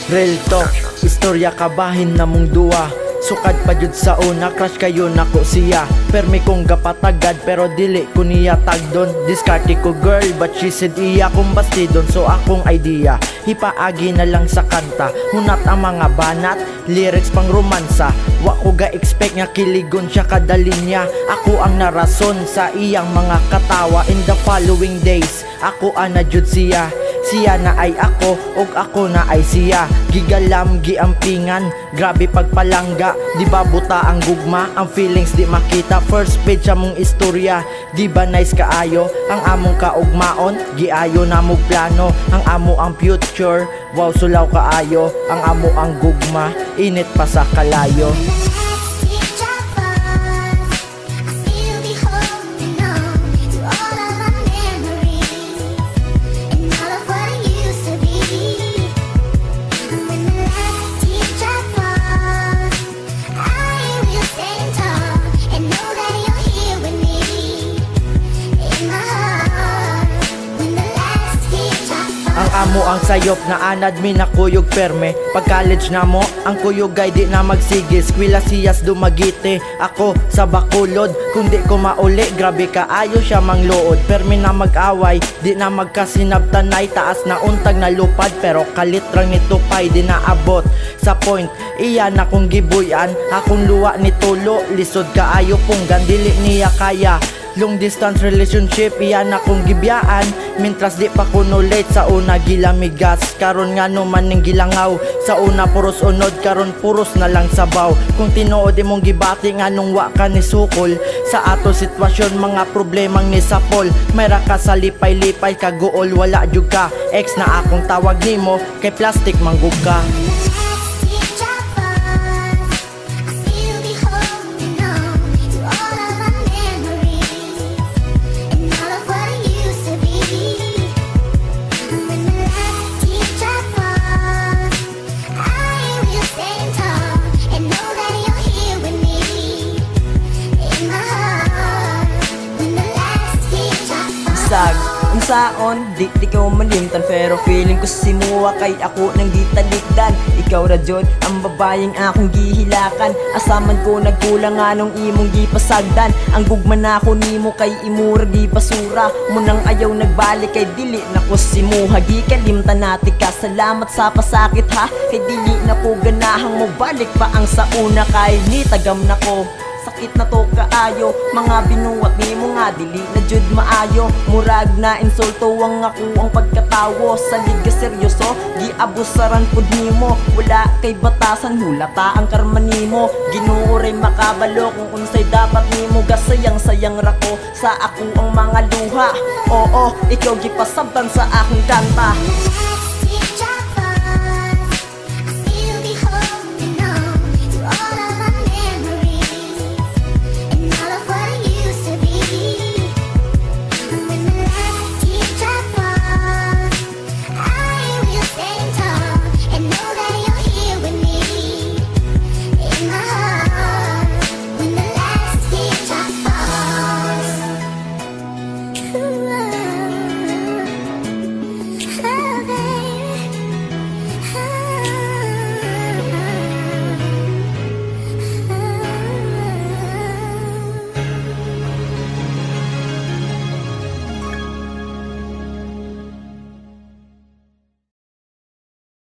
Real talk, istorya kabahin na mong duwa. Sukad pa jud sa una, crush kayo nako siya. Permi kong gapatagad pero dili ko niya tagdon. Diskarte ko girl but she said iya kong bastidon. So akong idea, hipaagi na lang sa kanta. Hunat ang mga banat, lyrics pang romansa. Wa ko ga-expect nga kiligon siya kada linya. Ako ang narason sa iyang mga katawa. In the following days, ako ana jud siya. Siya na ay ako, og ako na ay siya. Gigalam, giampingan, grabe pagpalangga. Di ba buta ang gugma, ang feelings di makita. First page sa mong istorya, di ba nice kaayo? Ang among kaugmaon, giayo na mong plano. Ang amo ang future, wow sulaw kaayo. Ang amo ang gugma, init pa sa kalayo. Ang amo ang sayop na anad mi na kuyog perme. Pag college na mo, ang kuyog ay di na magsige. Skwila siyas dumagite, ako sa bakulod. Kung di ko mauli, grabe kaayo siya mangluod. Perme na mag-away, di na magkasinabtanay. Taas na untag na lupad, pero kalitrang nito pa'y di naabot sa point. Iya na kong gibuyan, akong luwa ni tulo. Lisod kaayo punggan, dili niya kaya. Long distance relationship, iyan akong gibiyaan. Mintras di pa kuno late, sa una gilamigas. Karon nga naman ning gilangaw. Sa una puros unod, karon puros na lang sabaw. Kung tinuod imong gibati nga nung wa ka ni sukol. Sa ato sitwasyon, mga problemang ni sapol. Mayra ka sa lipay-lipay, kaguol wala jud ka. Ex na akong tawag nimo, kay plastic manggug ka. Unsaon, di ko malimtan. Pero feeling ko si Mua kay ako nang gitalikdan. Ikaw ra jud ang babayeng akong gihilakan. Asaman ko nagkulang anong imong gipasagdan. Ang gugma na ko nimo kay imura gipasura. Munang ayaw nagbalik kay dili na ko si Mua. Gikalimtan nati ka, salamat sa pasakit ha. Kay dili na ko ganahang mo balik pa ang sa una. Kay ni tagam na ko, sakit na to kaayo. Mga binuwat ni mo nga dili na jud maayo. Murag na insulto ang ako ang pagkatawo. Sa liga seryoso, giabusaran pud nimo. Wala kay batasan, hulata ang karma nimo. Ginoo ray makabalo kung unsay dapat nimo. Gasayang-sayang rako sa ako ang mga luha. Oo, ikaw gipasabtan sa akong kanta.